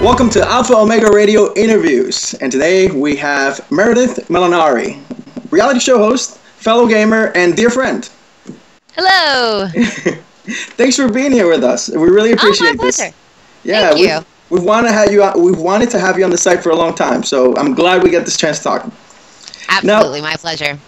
Welcome to Alpha Omega Radio Interviews, and today we have Meredith Molinari, reality show host, fellow gamer, and dear friend. Hello. Thanks for being here with us. We really appreciate my pleasure. this. Yeah, Thank you. We've wanted to have you on the site for a long time, so I'm glad we get this chance to talk. Absolutely, my pleasure.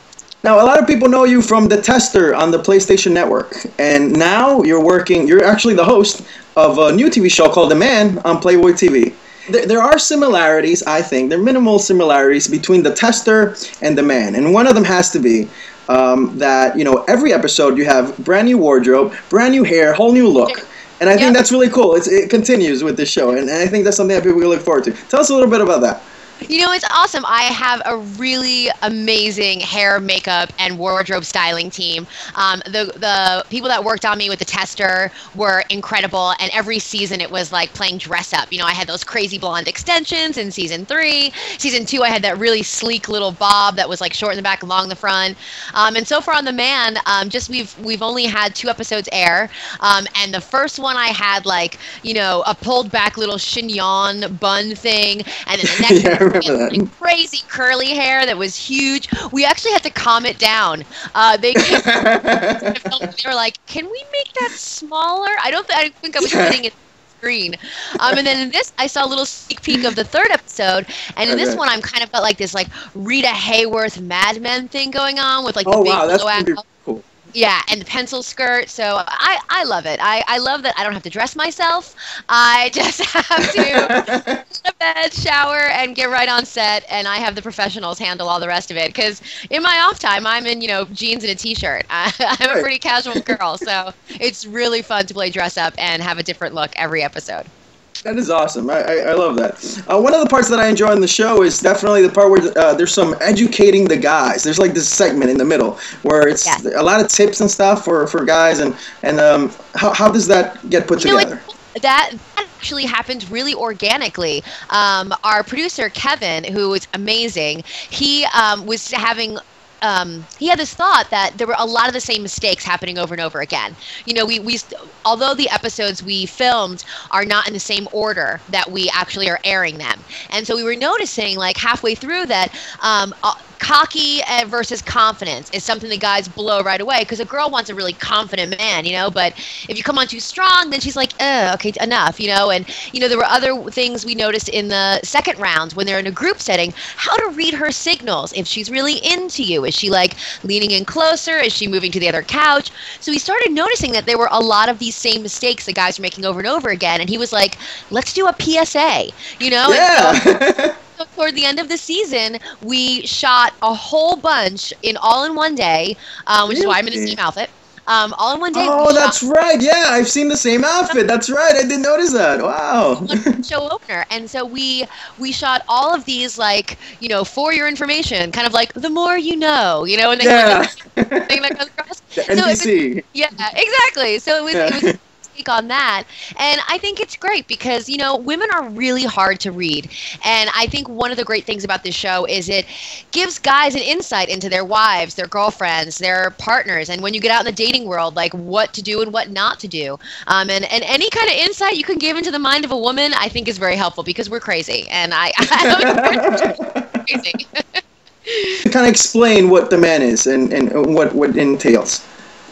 Now, a lot of people know you from The Tester on the PlayStation Network, and now you're actually the host of a new TV show called The Man on Playboy TV. There are similarities, I think. There are minimal similarities between The Tester and The Man, and one of them has to be that, every episode you have brand new wardrobe, brand new hair, whole new look. And I think that's really cool. It continues with this show, and I think that's something that people can look forward to. Tell us a little bit about that. It's awesome. I have a really amazing hair, makeup, and wardrobe styling team. The people that worked on me with The Tester were incredible, and every season it was like playing dress up. I had those crazy blonde extensions in season 3. Season 2, I had that really sleek little bob that was like short in the back, long in the front. And so far on The Man, we've only had 2 episodes air. And the first one I had a pulled back little chignon bun thing, and then the next crazy curly hair that was huge. We actually had to calm it down. They were like, "Can we make that smaller?" I think I was fitting it screen. And then in this, I saw a little sneak peek of the 3rd episode, and in this one, I'm kind of got this Rita Hayworth Mad Men thing going on with the big blowout. Cool. Yeah, and the pencil skirt. So I love it. I love that I don't have to dress myself. I just have to go to bed, shower, and get right on set, and I have the professionals handle all the rest of it. Because in my off time, I'm in jeans and a t-shirt. I'm a pretty casual girl, so it's really fun to play dress up and have a different look every episode. That is awesome. I love that. One of the parts that I enjoy on the show is definitely the part where there's some educating the guys. There's this segment in the middle where it's a lot of tips and stuff for guys. And how does that get put together? That actually happened really organically. Our producer, Kevin, who is amazing, he was having... he had this thought that there were a lot of the same mistakes happening over and over again. We although the episodes we filmed are not in the same order that we actually are airing them. And so we were noticing halfway through that cocky versus confidence is something the guys blow right away, because a girl wants a really confident man, but if you come on too strong, then she's like, okay, enough, and there were other things we noticed in the second round when they're in a group setting, how to read her signals, if she's really into you. Is she leaning in closer? Is she moving to the other couch? So we started noticing that there were a lot of these same mistakes the guys were making over and over again, and he was like, let's do a PSA, Yeah. So toward the end of the season, we shot a whole bunch all in one day, which is why I'm in the same outfit. All in one day. Oh, that's right. Yeah, I've seen the same outfit. That's right. I didn't notice that. Wow. Show opener. And so we shot all of these for your information, kind of like the more you know, and then thing that comes across. The NPC. Yeah, exactly. So it was on that, and I think it's great because women are really hard to read, and I think one of the great things about this show is it gives guys an insight into their wives, their girlfriends, their partners, and when you get out in the dating world, what to do and what not to do, and any kind of insight you can give into the mind of a woman, I think is very helpful, because we're crazy, and I crazy. Kind of explain what The Man is and what it entails.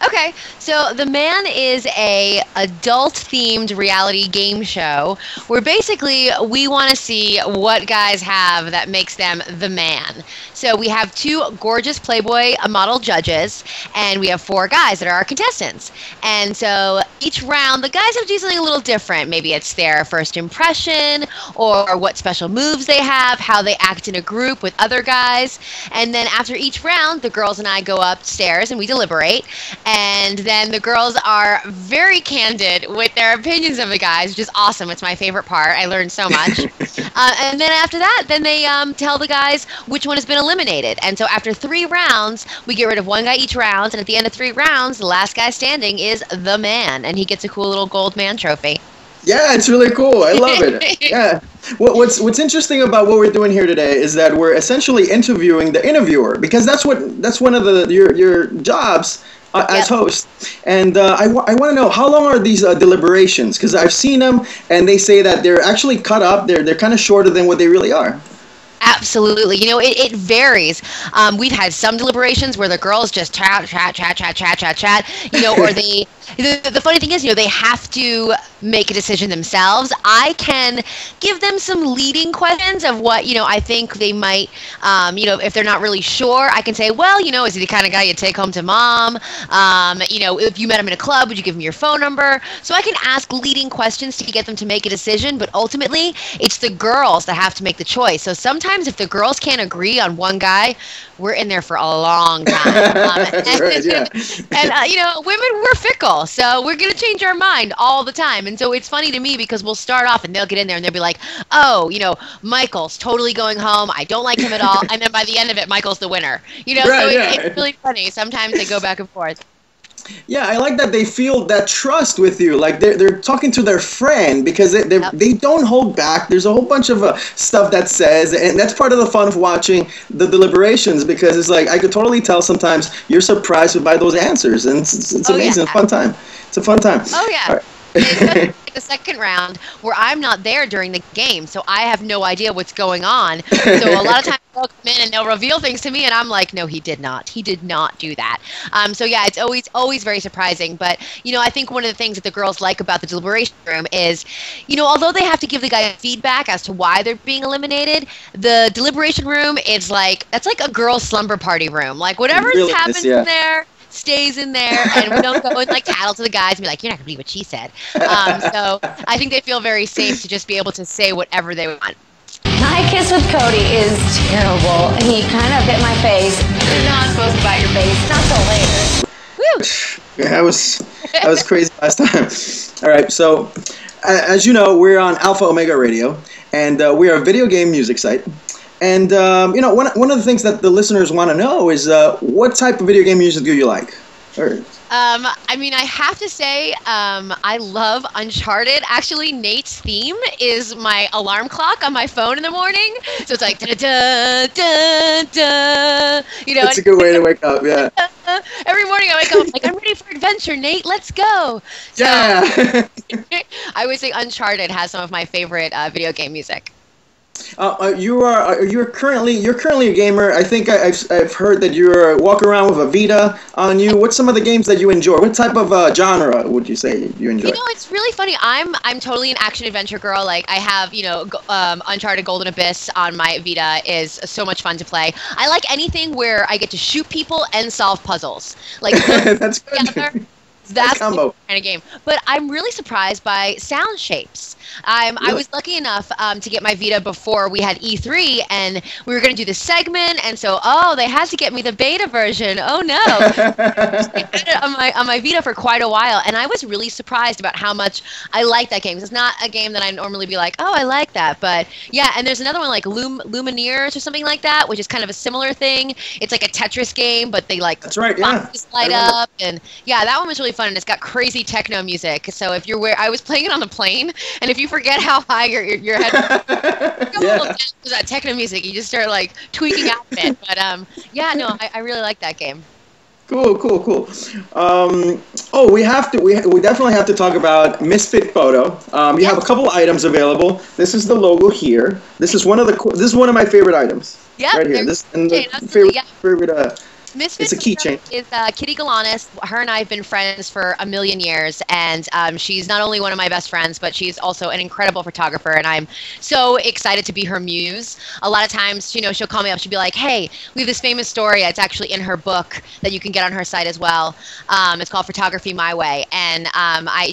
Okay, so The Man is a adult-themed reality game show where basically we want to see what guys have that makes them the man. So we have 2 gorgeous Playboy model judges, and we have 4 guys that are our contestants. And so each round, the guys have to do something a little different. Maybe it's their first impression, or what special moves they have, how they act in a group with other guys. And then after each round, the girls and I go upstairs and we deliberate. And then the girls are very candid with their opinions of the guys, which is awesome. It's my favorite part. I learned so much. And then after that, then they tell the guys which one has been eliminated. And so after 3 rounds, we get rid of 1 guy each round. And at the end of 3 rounds, the last guy standing is the man. And he gets a cool little gold man trophy. Yeah, it's really cool. I love it. Yeah. What's interesting about what we're doing here today is that we're essentially interviewing the interviewer, because that's one of your jobs as host. And I want to know, how long are these deliberations? Because I've seen them, and they say that they're actually cut up. They're kind of shorter than what they really are. Absolutely. You know, it varies. We've had some deliberations where the girls just chat, you know, or the funny thing is, you know, they have to make a decision themselves. I can give them some leading questions of what, you know, I think they might, you know, if they're not really sure, I can say, well, you know, is he the kind of guy you'd take home to mom? You know, if you met him in a club, would you give him your phone number? So I can ask leading questions to get them to make a decision, but ultimately it's the girls that have to make the choice. So sometimes if the girls can't agree on one guy, we're in there for a long time. Right, yeah. And you know, women, we're fickle, so we're going to change our mind all the time. And so it's funny to me because we'll start off and they'll get in there and they'll be like, oh, you know, Michael's totally going home. I don't like him at all. And then by the end of it, Michael's the winner. You know, right, so yeah. it's really funny. Sometimes they go back and forth. Yeah, I like that they feel that trust with you. Like they're talking to their friend because they don't hold back. There's a whole bunch of stuff that says, and that's part of the fun of watching the deliberations, because it's like I could totally tell sometimes you're surprised by those answers, and it's amazing. Yeah. It's a fun time. It's a fun time. Oh yeah. Right. Especially like the second round where I'm not there during the game, so I have no idea what's going on. So a lot of times they'll come in and they'll reveal things to me, and I'm like, no, he did not. He did not do that. So yeah, it's always very surprising. But you know, I think one of the things that the girls like about the deliberation room is, you know, although they have to give the guy feedback as to why they're being eliminated, the deliberation room is like, that's like a girls' slumber party room. Like whatever's really happened yeah. in there stays in there, and we don't go and like tattle to the guys and be like, you're not gonna believe what she said. So I think they feel very safe to just be able to say whatever they want. My kiss with Cody is terrible. He kind of hit my face. You're not supposed to bite your face. Not till later. Woo! Yeah, that was crazy last time. All right, so as you know, we're on AlphaOmegaRadio, and we are a video game music site. And, you know, one of the things that the listeners want to know is what type of video game music do you like? Or... I mean, I have to say, I love Uncharted. Actually, Nate's theme is my alarm clock on my phone in the morning. So it's like, da-da-da-da-da. You know, it's a good way to wake up, yeah. Every morning I wake up, I'm like, I'm ready for adventure, Nate. Let's go. So, Yeah. I would say Uncharted has some of my favorite video game music. You're currently a gamer. I think I've heard that you're walking around with a Vita on you. What's some of the games that you enjoy? What type of genre would you say you enjoy? You know, it's really funny. I'm totally an action adventure girl. Like I have, you know, Uncharted Golden Abyss on my Vita is so much fun to play. I like anything where I get to shoot people and solve puzzles. Like that's good. Together. That's the kind of game. But I'm really surprised by sound shapes. Really? I was lucky enough to get my Vita before we had E3, and we were going to do this segment, and so, they had to get me the beta version. Oh, no. I had it on my Vita for quite a while, and I was really surprised about how much I like that game. It's not a game that I normally be like, oh, I like that. But, yeah, and there's another one like Lumineers or something like that, which is kind of a similar thing. It's like a Tetris game, but they, like, that's right, yeah. boxes light up. And, yeah, that one was really fun, and it's got crazy techno music. So if you're I was playing it on the plane, and if you forget how high your head to that techno music, you just start like tweaking out a bit. But yeah, no, I really like that game. Cool. We definitely have to talk about Misfit Photo. You have a couple items available. This is the logo here. This is one of my favorite items. Yeah, right here. This and the favorite. Misfit it's a keychain. Is Kitty Galanis. Her and I have been friends for a million years, and she's not only one of my best friends, but she's also an incredible photographer, and I'm so excited to be her muse. A lot of times, you know, she'll call me up. She'll be like, "Hey, we have this famous story. It's actually in her book that you can get on her site as well. It's called Photography My Way." And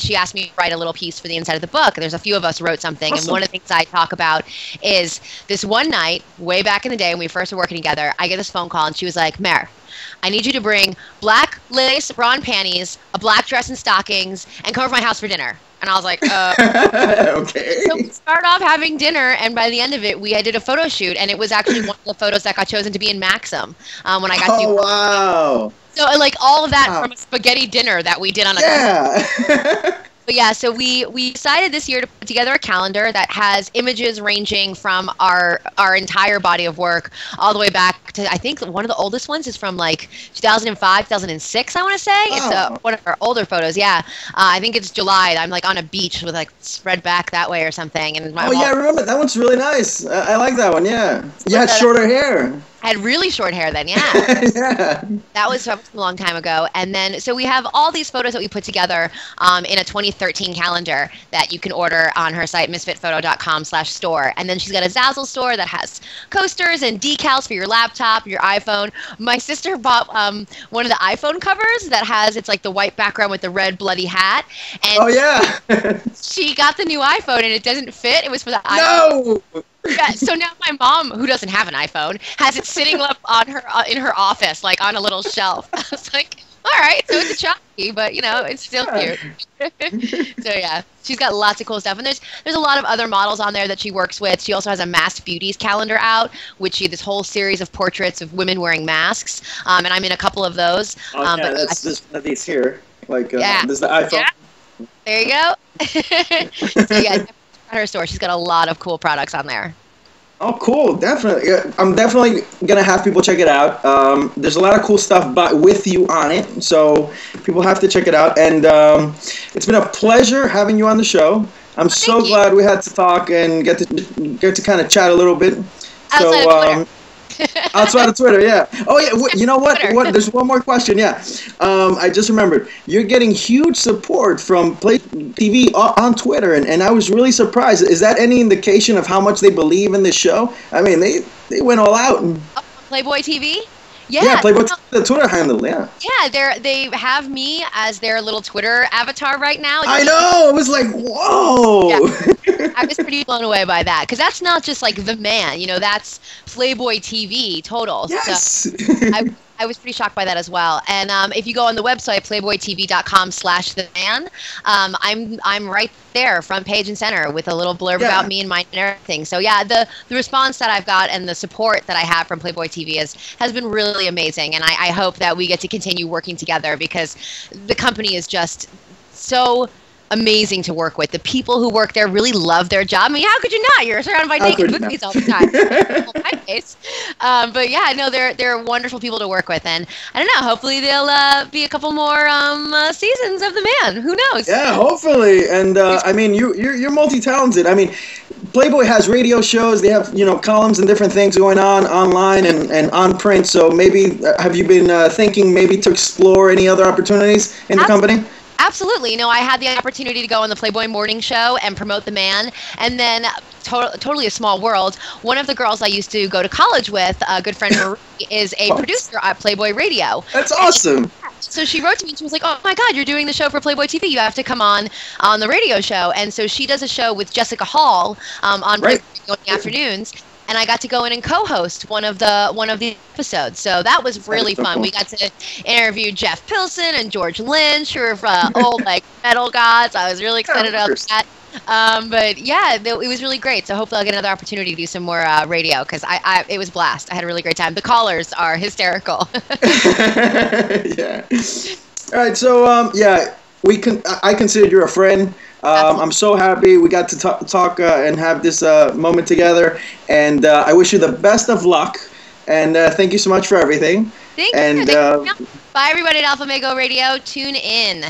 she asked me to write a little piece for the inside of the book. There's a few of us who wrote something, awesome. And one of the things I talk about is this one night, way back in the day when we first were working together, I get this phone call, and she was like, "Mer, I need you to bring black lace bra and panties, a black dress and stockings, and come over to my house for dinner." And I was like, okay. So we start off having dinner, and by the end of it, we did a photo shoot, and it was actually one of the photos that got chosen to be in Maxim when I got to. Oh, wow. So, like, all of that from a spaghetti dinner that we did on a Yeah. But yeah, so we decided this year to put together a calendar that has images ranging from our entire body of work all the way back to, I think one of the oldest ones is from like 2005, 2006, I want to say. Oh. It's one of our older photos, yeah. I think it's July. I'm like on a beach with like spread back that way or something. And yeah, I remember. That one's really nice. I like that one, yeah. You had shorter hair. I had really short hair then, yeah. Yeah. That was a long time ago. And then, so we have all these photos that we put together in a 2013 calendar that you can order on her site, misfitphoto.com/store. And then she's got a Zazzle store that has coasters and decals for your laptop, your iPhone. My sister bought one of the iPhone covers that has, it's like the white background with the red bloody hat. And oh, yeah. she got the new iPhone and it doesn't fit. It was for the iPhone. No! Yeah, so now my mom, who doesn't have an iPhone, has it sitting up on her in her office, like on a little shelf. I was like, all right, so it's a choppy, but you know, it's still cute. So yeah, she's got lots of cool stuff, and there's a lot of other models on there that she works with. She also has a Masked Beauties calendar out, which she this whole series of portraits of women wearing masks, and I'm in a couple of those. Oh, yeah, but that's this these here. Like, yeah, this is the iPhone. Yeah. There you go. So yeah. At her store, she's got a lot of cool products on there. Oh, cool! Definitely, I'm definitely gonna have people check it out. There's a lot of cool stuff with you on it, so people have to check it out. And it's been a pleasure having you on the show. I'm so glad we had to talk and get to kind of chat a little bit. Outside of Twitter, yeah. Oh, yeah. You know what? There's one more question. Yeah, I just remembered. You're getting huge support from Play TV on Twitter, and I was really surprised. Is that any indication of how much they believe in this show? I mean, they went all out. Playboy TV. Yeah, Playboy, the Twitter handle, yeah. Yeah, they have me as their little Twitter avatar right now. I know! It was like, whoa! Yeah. I was pretty blown away by that, because that's not just like the man, you know, that's Playboy TV total. Yes! So I was pretty shocked by that as well. And if you go on the website, playboytv.com/theman, I'm right there, front page and center, with a little blurb about me and mine and everything. So yeah, the response that I've got and the support that I have from Playboy TV has been really amazing. And I hope that we get to continue working together, because the company is just so amazing to work with. The people who work there really love their job. I mean, how could you not? You're surrounded by naked boobies all the time. But yeah, no, they're wonderful people to work with, and I don't know. Hopefully, they'll be a couple more seasons of The Man. Who knows? Yeah, hopefully. And I mean, you're multi-talented. I mean, Playboy has radio shows. They have columns and different things going on online and on print. So maybe have you been thinking maybe to explore any other opportunities in the company? Absolutely. You know, I had the opportunity to go on the Playboy Morning Show and promote The Man, and then totally a small world. One of the girls I used to go to college with, a good friend Marie, is a producer at Playboy Radio. That's awesome. So she wrote to me and she was like, "Oh my God, you're doing the show for Playboy TV. You have to come on the radio show." And so she does a show with Jessica Hall on Playboy Radio in the afternoons. And I got to go in and co-host one of the episodes, so that was really fun. We got to interview Jeff Pilson and George Lynch, who are old metal gods. I was really excited about that. But yeah, it was really great. So hopefully I'll get another opportunity to do some more radio, because it was a blast. I had a really great time. The callers are hysterical. Yeah. All right. So I consider you a friend. I'm so happy we got to talk and have this moment together, and I wish you the best of luck, and thank you so much for everything. Thank you. Bye, everybody at AlphaOmegaRadio. Tune in.